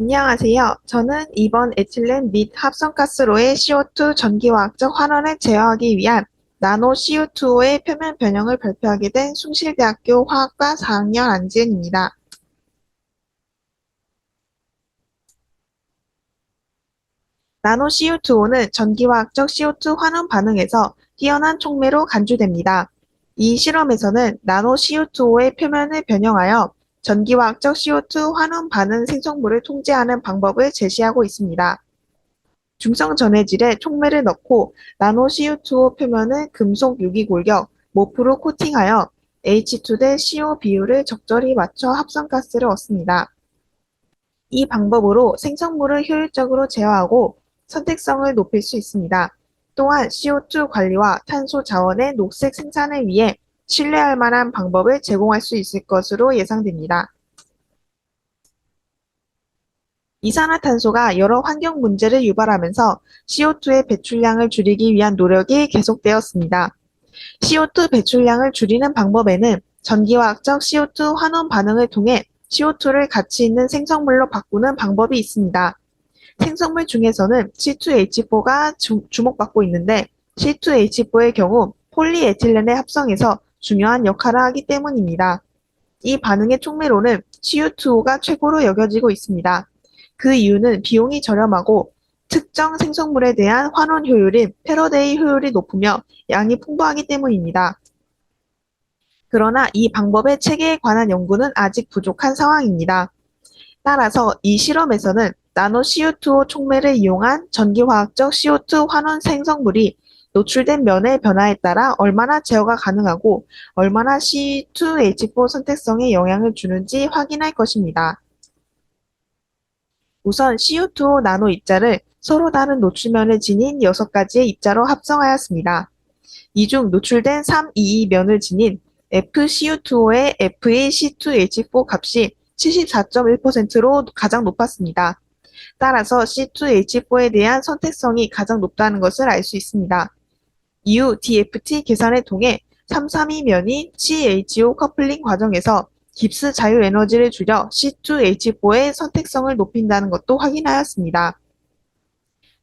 안녕하세요. 저는 이번 에틸렌 및 합성가스로의 CO2 전기화학적 환원을 제어하기 위한 나노 CO2의 표면 변형을 발표하게 된 숭실대학교 화학과 4학년 안지은입니다. 나노 CO2는 전기화학적 CO2 환원 반응에서 뛰어난 촉매로 간주됩니다. 이 실험에서는 나노 CO2의 표면을 변형하여 전기화학적 CO2 환원 반응 생성물을 통제하는 방법을 제시하고 있습니다. 중성 전해질에 촉매를 넣고 나노 CO2 표면을 금속 유기골격 모프로 코팅하여 H2 대 CO 비율을 적절히 맞춰 합성가스를 얻습니다. 이 방법으로 생성물을 효율적으로 제어하고 선택성을 높일 수 있습니다. 또한 CO2 관리와 탄소 자원의 녹색 생산을 위해 신뢰할 만한 방법을 제공할 수 있을 것으로 예상됩니다. 이산화탄소가 여러 환경 문제를 유발하면서 CO2의 배출량을 줄이기 위한 노력이 계속되었습니다. CO2 배출량을 줄이는 방법에는 전기화학적 CO2 환원 반응을 통해 CO2를 가치 있는 생성물로 바꾸는 방법이 있습니다. 생성물 중에서는 C2H4가 주목받고 있는데 C2H4의 경우 폴리에틸렌의 합성에서 중요한 역할을 하기 때문입니다. 이 반응의 촉매로는 CO2가 최고로 여겨지고 있습니다. 그 이유는 비용이 저렴하고 특정 생성물에 대한 환원 효율인 패러데이 효율이 높으며 양이 풍부하기 때문입니다. 그러나 이 방법의 체계에 관한 연구는 아직 부족한 상황입니다. 따라서 이 실험에서는 나노 CO2 촉매를 이용한 전기화학적 CO2 환원 생성물이 노출된 면의 변화에 따라 얼마나 제어가 가능하고 얼마나 C2H4 선택성에 영향을 주는지 확인할 것입니다. 우선 CO2 나노 입자를 서로 다른 노출면을 지닌 6가지의 입자로 합성하였습니다. 이 중 노출된 322 면을 지닌 FCO2의 FeC2H4 값이 74.1%로 가장 높았습니다. 따라서 C2H4에 대한 선택성이 가장 높다는 것을 알 수 있습니다. 이후 DFT 계산을 통해 332면이 CHO 커플링 과정에서 깁스 자유 에너지를 줄여 C2H4의 선택성을 높인다는 것도 확인하였습니다.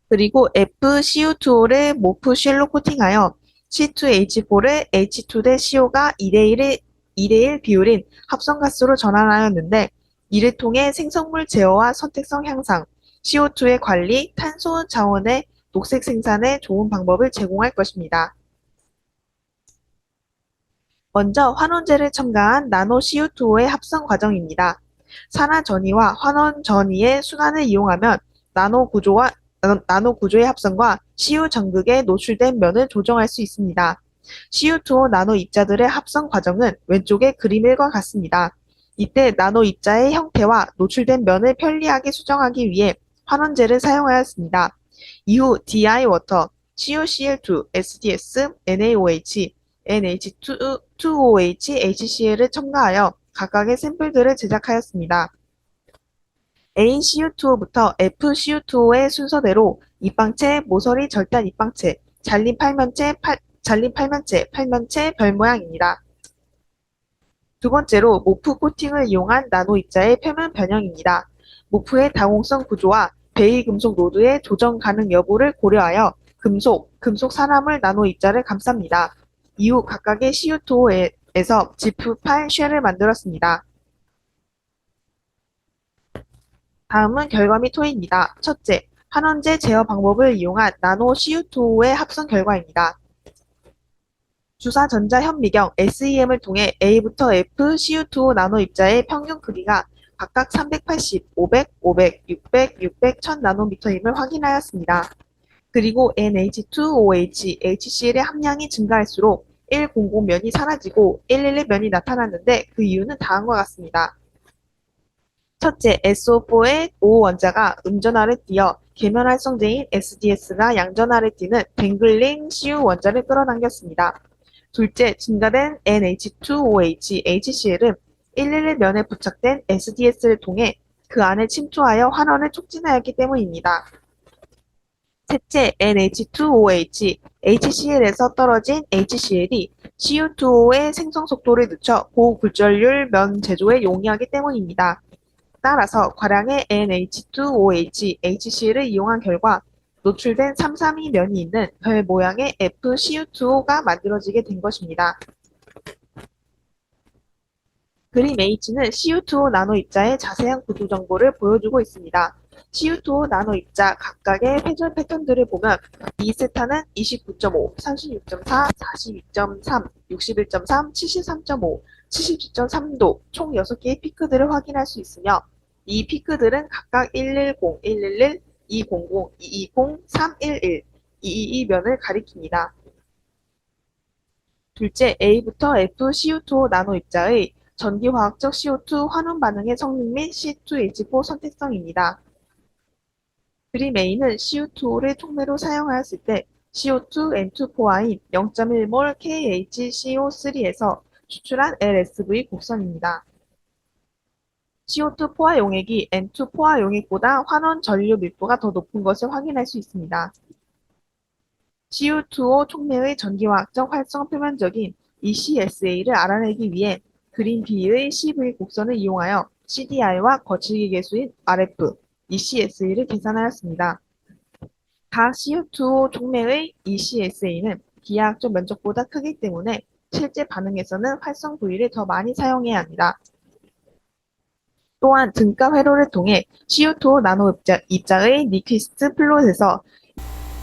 그리고 FCO2를 모프 쉘로 코팅하여 C2H4를 H2 대 CO가 2대1 비율인 합성가스로 전환하였는데 이를 통해 생성물 제어와 선택성 향상, CO2의 관리, 탄소 자원의 녹색 생산에 좋은 방법을 제공할 것입니다. 먼저 환원제를 첨가한 나노 CO2의 합성 과정입니다. 산화 전이와 환원 전이의 순환을 이용하면 나노 구조의 합성과 CU 전극에 노출된 면을 조정할 수 있습니다. CO2 나노 입자들의 합성 과정은 왼쪽의 그림과 같습니다. 이때 나노 입자의 형태와 노출된 면을 편리하게 수정하기 위해 환원제를 사용하였습니다. 이후 DI 워터, CuCl2, SDS, NaOH, NH2OH, HCl을 첨가하여 각각의 샘플들을 제작하였습니다. ACU2부터 FCU2의 순서대로 입방체, 모서리 절단 입방체, 잘린 팔면체, 별 모양입니다. 두 번째로 모프 코팅을 이용한 나노 입자의 표면 변형입니다. 모프의 다공성 구조와 베일금속 노드의 조정 가능 여부를 고려하여 금속 산화물 나노 입자를 감쌉니다. 이후 각각의 CU2에서 지프8 쉘을 만들었습니다. 다음은 결과 및 토의입니다. 첫째, 환원제 제어 방법을 이용한 나노 CU2의 합성 결과입니다. 주사 전자 현미경 SEM을 통해 A부터 F CU2 나노 입자의 평균 크기가 각각 380, 500, 500, 600, 600, 1000 나노미터임을 확인하였습니다. 그리고 NH2OH, HCl의 함량이 증가할수록 100면이 사라지고 111면이 나타났는데 그 이유는 다음과 같습니다. 첫째, SO4의 O 원자가 음전하를 띄어 계면 활성제인 SDS가 양전하를 띄는 댕글링 CU 원자를 끌어당겼습니다. 둘째, 증가된 NH2OH, HCl은 111면에 부착된 SDS를 통해 그 안에 침투하여 환원을 촉진하였기 때문입니다. 셋째, NH2OH, HCl에서 떨어진 HCl이 CU2O의 생성 속도를 늦춰 고굴절률 면 제조에 용이하기 때문입니다. 따라서 과량의 NH2OH, HCl을 이용한 결과 노출된 332 면이 있는 별 모양의 FCU2O가 만들어지게 된 것입니다. 그림 H는 CU2O 나노 입자의 자세한 구조 정보를 보여주고 있습니다. CU2O 나노 입자 각각의 회전 패턴들을 보면 이세타는 29.5, 36.4, 42.3, 61.3, 73.5, 77.3도 총 6개의 피크들을 확인할 수 있으며 이 피크들은 각각 110, 111, 200, 220, 311, 222면을 가리킵니다. 둘째, A부터 F CO2 나노 입자의 전기화학적 CO2 환원 반응의 성능 및 C2H4 선택성입니다. 그림 A는 CO2를 촉매로 사용하였을 때 CO2 N2포화인 0.1몰 KHCO3에서 추출한 LSV 곡선입니다. CO2 포화 용액이 N2 포화 용액보다 환원 전류 밀도가 더 높은 것을 확인할 수 있습니다. CU2O 촉매의 전기화학적 활성 표면적인 ECSA를 알아내기 위해 그림 B의 CV 곡선을 이용하여 CDI와 거칠기 계수인 RF, ECSA를 계산하였습니다. 각 CU2O 촉매의 ECSA는 기하학적 면적보다 크기 때문에 실제 반응에서는 활성 부위를 더 많이 사용해야 합니다. 또한 등가 회로를 통해 CO2O 나노 입자의 니퀴스트 플롯에서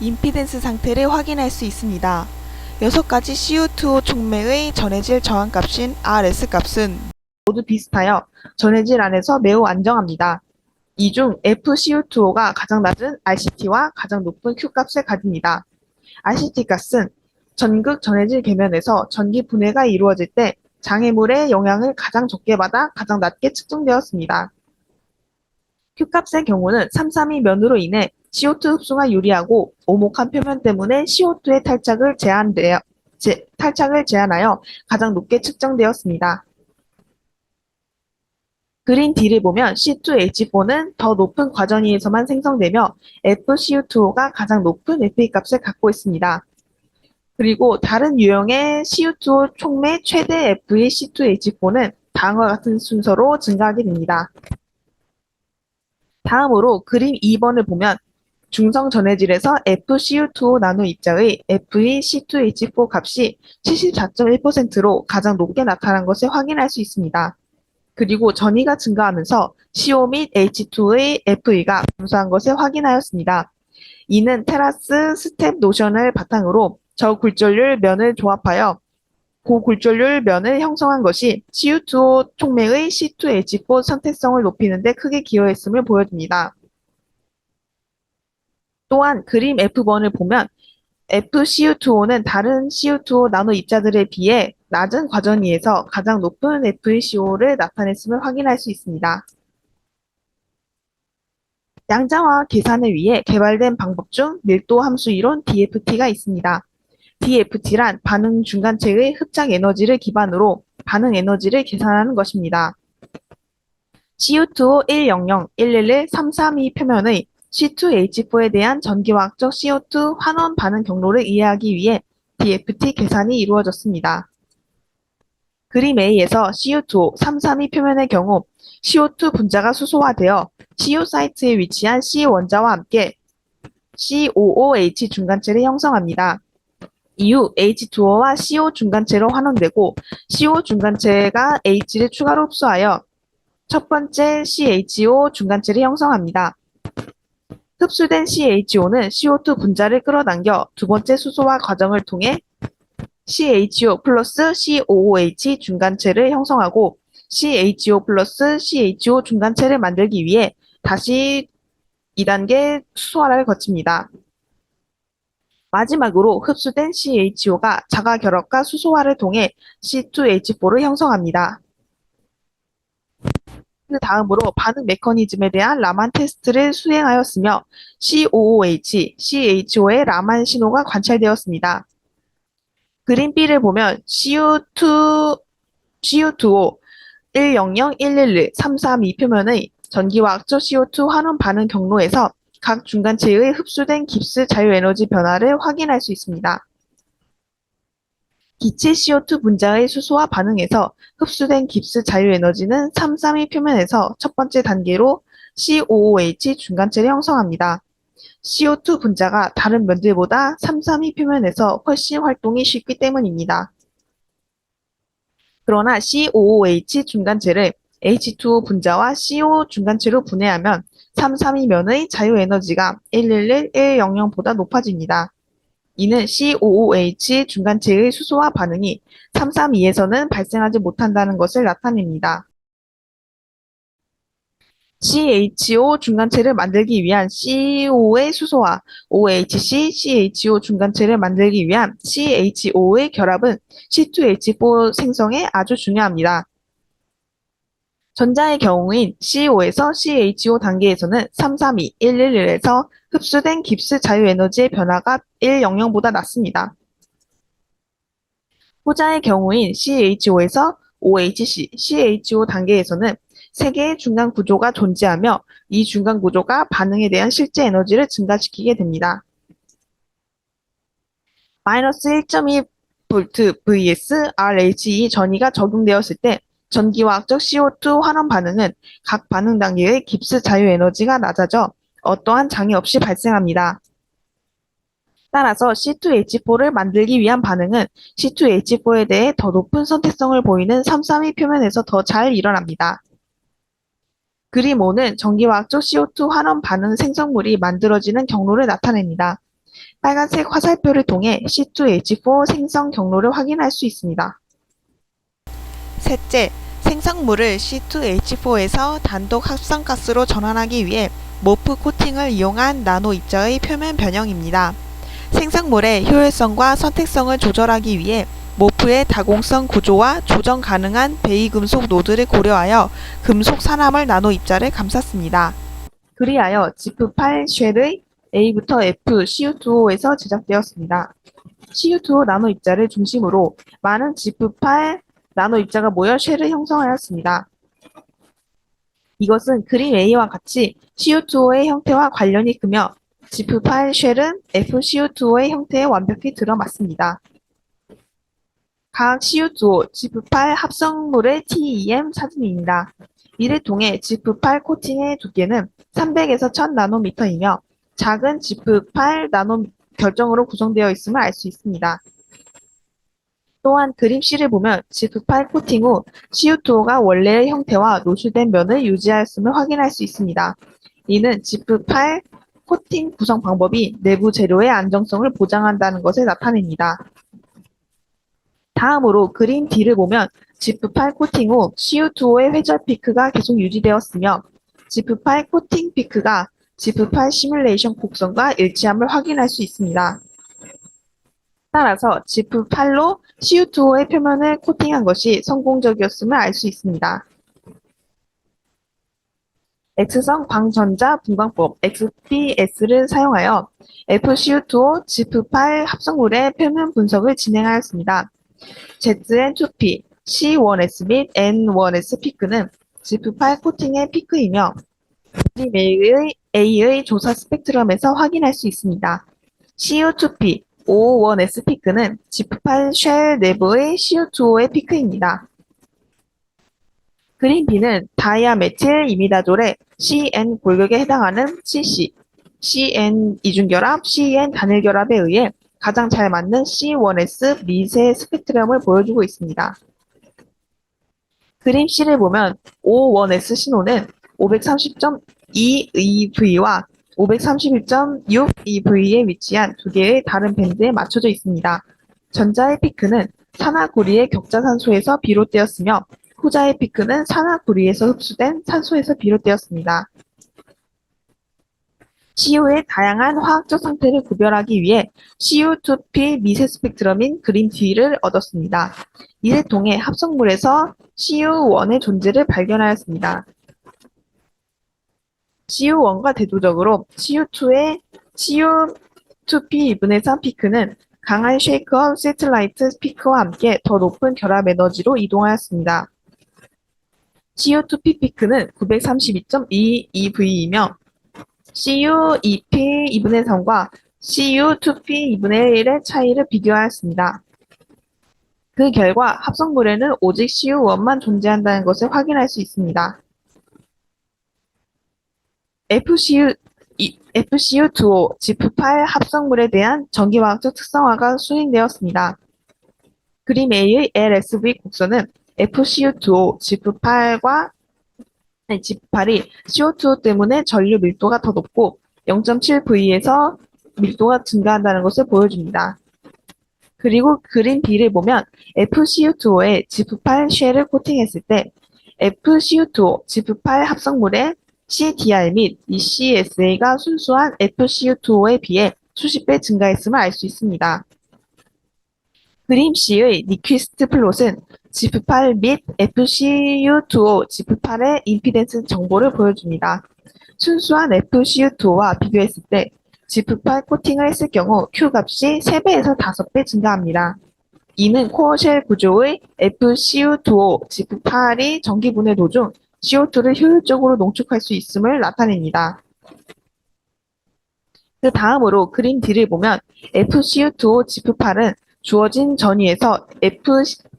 임피던스 상태를 확인할 수 있습니다. 6가지 CO2O 촉매의 전해질 저항값인 RS 값은 모두 비슷하여 전해질 안에서 매우 안정합니다. 이 중 FCO2O가 가장 낮은 RCT와 가장 높은 Q값을 가집니다. RCT 값은 전극 전해질 계면에서 전기 분해가 이루어질 때 장애물의 영향을 가장 적게 받아 가장 낮게 측정되었습니다. Q값의 경우는 332 면으로 인해 CO2 흡수가 유리하고 오목한 표면 때문에 CO2의 탈착을 제한하여 가장 높게 측정되었습니다. 그림 D를 보면 C2H4는 더 높은 과전위에서만 생성되며 FCU2O가 가장 높은 FE값을 갖고 있습니다. 그리고 다른 유형의 CU2O 촉매 최대 F의 C2H4는 다음과 같은 순서로 증가하게 됩니다. 다음으로 그림 2번을 보면 중성 전해질에서 FCU2O 나노 입자의 FeC2H4 값이 74.1%로 가장 높게 나타난 것을 확인할 수 있습니다. 그리고 전위가 증가하면서 CO 및 H2의 FE가 감소한 것을 확인하였습니다. 이는 테라스 스텝 노션을 바탕으로 저굴절률 면을 조합하여 고굴절률 면을 형성한 것이 CU2O 촉매의 C2H4 선택성을 높이는 데 크게 기여했음을 보여줍니다. 또한 그림 F번을 보면 FCU2O는 다른 CU2O 나노 입자들에 비해 낮은 과전위에서 가장 높은 FeCO를 나타냈음을 확인할 수 있습니다. 양자화학 계산을 위해 개발된 방법 중 밀도 함수 이론 DFT가 있습니다. DFT란 반응 중간체의 흡착 에너지를 기반으로 반응 에너지를 계산하는 것입니다. CU2O 100, 111, 332 표면의 C2H4에 대한 전기화학적 CO2 환원 반응 경로를 이해하기 위해 DFT 계산이 이루어졌습니다. 그림 A에서 CU2O 332 표면의 경우 CO2 분자가 수소화되어 CO 사이트에 위치한 C 원자와 함께 COOH 중간체를 형성합니다. 이후 H2O와 CO 중간체로 환원되고 CO 중간체가 H를 추가로 흡수하여 첫 번째 CHO 중간체를 형성합니다. 흡수된 CHO는 CO2 분자를 끌어당겨 두 번째 수소화 과정을 통해 CHO 플러스 COOH 중간체를 형성하고 CHO 플러스 CHO 중간체를 만들기 위해 다시 2단계 수소화를 거칩니다. 마지막으로 흡수된 CHO가 자가 결합과 수소화를 통해 C2H4를 형성합니다. 그 다음으로 반응 메커니즘에 대한 라만 테스트를 수행하였으며 COOH, CHO의 라만 신호가 관찰되었습니다. 그림 B를 보면 CU2O 100, 111, 332 표면의 전기화학적 CO2 환원 반응 경로에서 각 중간체의 흡수된 깁스 자유에너지 변화를 확인할 수 있습니다. 기체 CO2 분자의 수소와 반응해서 흡수된 깁스 자유에너지는 332 표면에서 첫 번째 단계로 COOH 중간체를 형성합니다. CO2 분자가 다른 면들보다 332 표면에서 훨씬 활동이 쉽기 때문입니다. 그러나 COOH 중간체를 H2O 분자와 CO 중간체로 분해하면 332면의 자유에너지가 111,100보다 높아집니다. 이는 COOH 중간체의 수소와 반응이 332에서는 발생하지 못한다는 것을 나타냅니다. CHO 중간체를 만들기 위한 CO의 수소와 OHC, CHO 중간체를 만들기 위한 CHO의 결합은 C2H4 생성에 아주 중요합니다. 전자의 경우인 CO에서 CHO 단계에서는 332, 111에서 흡수된 깁스 자유에너지의 변화가 100보다 낮습니다. 후자의 경우인 CHO에서 OHC, CHO 단계에서는 세 개의 중간 구조가 존재하며 이 중간 구조가 반응에 대한 실제 에너지를 증가시키게 됩니다. 마이너스 1.2V vs RHE 전위가 적용되었을 때 전기화학적 CO2 환원 반응은 각 반응 단계의 깁스 자유 에너지가 낮아져 어떠한 장애 없이 발생합니다. 따라서 C2H4를 만들기 위한 반응은 C2H4에 대해 더 높은 선택성을 보이는 332 표면에서 더 잘 일어납니다. 그림 5는 전기화학적 CO2 환원 반응 생성물이 만들어지는 경로를 나타냅니다. 빨간색 화살표를 통해 C2H4 생성 경로를 확인할 수 있습니다. 셋째, 생성물을 C2H4에서 단독 합성가스로 전환하기 위해 모프 코팅을 이용한 나노 입자의 표면 변형입니다. 생성물의 효율성과 선택성을 조절하기 위해 모프의 다공성 구조와 조정 가능한 베이금속 노드를 고려하여 금속 산화물 나노 입자를 감쌌습니다. 그리하여 지프8 쉘의 A부터 F CU2O에서 제작되었습니다. CU2O 나노 입자를 중심으로 많은 지프8 나노 입자가 모여 쉘을 형성하였습니다. 이것은 그림 A와 같이 CU2O의 형태와 관련이 크며 지프8 쉘은 FCU2O의 형태에 완벽히 들어맞습니다. 각 CU2O, 지프8 합성물의 TEM 사진입니다. 이를 통해 지프8 코팅의 두께는 300에서 1000나노미터이며 작은 지프8 나노 결정으로 구성되어 있음을 알 수 있습니다. 또한 그림 C를 보면 지프8 코팅 후 CU2O가 원래의 형태와 노출된 면을 유지하였음을 확인할 수 있습니다. 이는 지프8 코팅 구성 방법이 내부 재료의 안정성을 보장한다는 것을 나타냅니다. 다음으로 그림 D를 보면 지프8 코팅 후 CU2O의 회절 피크가 계속 유지되었으며 지프8 코팅 피크가 지프8 시뮬레이션 곡선과 일치함을 확인할 수 있습니다. 따라서 지프8로 CU2O의 표면을 코팅한 것이 성공적이었음을 알 수 있습니다. X선 광전자 분광법 XPS를 사용하여 FCU2O 지프8 합성물의 표면 분석을 진행하였습니다. ZN2P, C1S 및 N1S 피크는 지프8 코팅의 피크이며 그림 A의 조사 스펙트럼에서 확인할 수 있습니다. CU2P, O1S 피크는 지프8 쉘 내부의 CU2O의 피크입니다. 그림 B는 다이아메틸 이미다졸의 CN 골격에 해당하는 CC, CN 이중결합, CN 단일결합에 의해 가장 잘 맞는 C1S 미세 스펙트럼을 보여주고 있습니다. 그림 C를 보면 O1S 신호는 530.2EV와 531.6EV에 위치한 두 개의 다른 밴드에 맞춰져 있습니다. 전자의 피크는 산화구리의 격자산소에서 비롯되었으며 후자의 피크는 산화구리에서 흡수된 산소에서 비롯되었습니다. CU의 다양한 화학적 상태를 구별하기 위해 CU2P 미세 스펙트럼인 그림 D를 얻었습니다. 이를 통해 합성물에서 CU1의 존재를 발견하였습니다. CU1과 대조적으로 CU2의 CU2P 2분의 3 피크는 강한 쉐이크업 세틀라이트 피크와 함께 더 높은 결합 에너지로 이동하였습니다. CU2P 피크는 932.2EV이며 CU2P 2분의 3과 CU2P 2분의 1의 차이를 비교하였습니다. 그 결과 합성물에는 오직 CU1만 존재한다는 것을 확인할 수 있습니다. FCU2O 지프8 합성물에 대한 전기화학적 특성화가 수행되었습니다. 그림 A의 LSV 곡선은 FCU2O 지프8과 지프8이 CO2 때문에 전류 밀도가 더 높고 0.7V에서 밀도가 증가한다는 것을 보여줍니다. 그리고 그림 B를 보면 FCU2O에 지프8 쉘을 코팅했을 때 FCU2O 지프8 합성물의 CDR 및 ECSA가 순수한 FCU2O에 비해 수십 배 증가했음을 알 수 있습니다. 그림 C의 니퀴스트 플롯은 지프8 및 FCU2O 지프8의 임피던스 정보를 보여줍니다. 순수한 FCU2O와 비교했을 때 지프8 코팅을 했을 경우 Q 값이 3배에서 5배 증가합니다. 이는 코어 쉘 구조의 FCU2O 지프8이 전기분해 도중 CO2를 효율적으로 농축할 수 있음을 나타냅니다. 그 다음으로 그림 D를 보면 FCU2O 지프8은 주어진 전위에서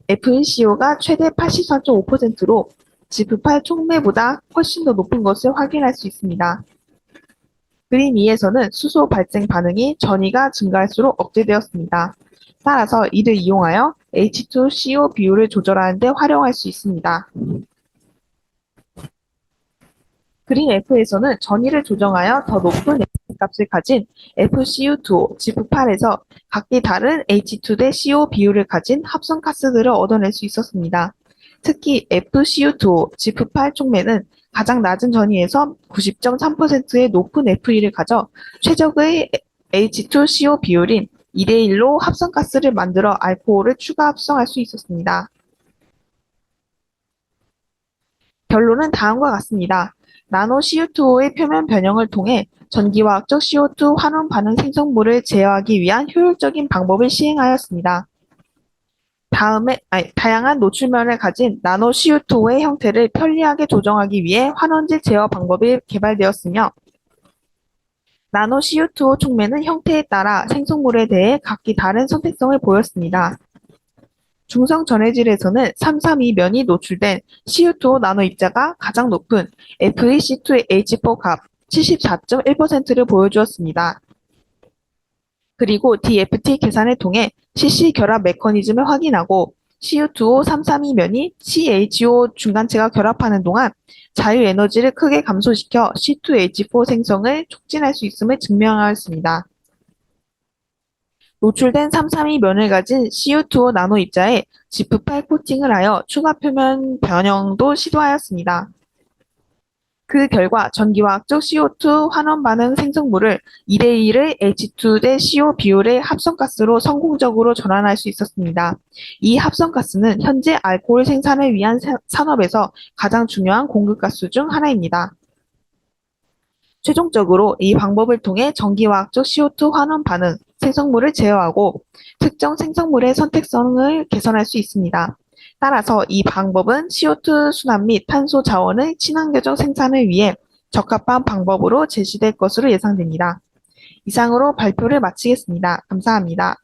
FCO가 최대 84.5%로 지프8 촉매보다 훨씬 더 높은 것을 확인할 수 있습니다. 그림 2에서는 수소 발생 반응이 전위가 증가할수록 억제되었습니다. 따라서 이를 이용하여 H2CO 비율을 조절하는 데 활용할 수 있습니다. 그림 F에서는 전위를 조정하여 더 높은 값을 가진 FCU2O 지프8에서 각기 다른 H2 대 CO 비율을 가진 합성 가스들을 얻어낼 수 있었습니다. 특히 FCU2O 지프8 촉매는 가장 낮은 전위에서 90.3%의 높은 FE를 가져 최적의 H2CO 비율인 2대1로 합성가스를 만들어 알코올을 추가 합성할 수 있었습니다. 결론은 다음과 같습니다. 나노 CO2의 표면 변형을 통해 전기화학적 CO2 환원 반응 생성물을 제어하기 위한 효율적인 방법을 시행하였습니다. 다양한 노출면을 가진 나노 CO2의 형태를 편리하게 조정하기 위해 환원제 제어 방법이 개발되었으며 나노 CO2 촉매는 형태에 따라 생성물에 대해 각기 다른 선택성을 보였습니다. 중성 전해질에서는 332면이 노출된 CO2 나노 입자가 가장 높은 FeC2H4 값 74.1%를 보여주었습니다. 그리고 DFT 계산을 통해 CC 결합 메커니즘을 확인하고 CU2O 332면이 CHO 중간체가 결합하는 동안 자유 에너지를 크게 감소시켜 C2H4 생성을 촉진할 수 있음을 증명하였습니다. 노출된 332면을 가진 CU2O 나노 입자에 지프8 코팅을 하여 추가 표면 변형도 시도하였습니다. 그 결과 전기화학적 CO2 환원 반응 생성물을 2대1의 H2 대 CO 비율의 합성가스로 성공적으로 전환할 수 있었습니다. 이 합성가스는 현재 알코올 생산을 위한 산업에서 가장 중요한 공급가스 중 하나입니다. 최종적으로 이 방법을 통해 전기화학적 CO2 환원 반응 생성물을 제어하고 특정 생성물의 선택성을 개선할 수 있습니다. 따라서 이 방법은 CO2 순환 및 탄소 자원의 친환경적 생산을 위해 적합한 방법으로 제시될 것으로 예상됩니다. 이상으로 발표를 마치겠습니다. 감사합니다.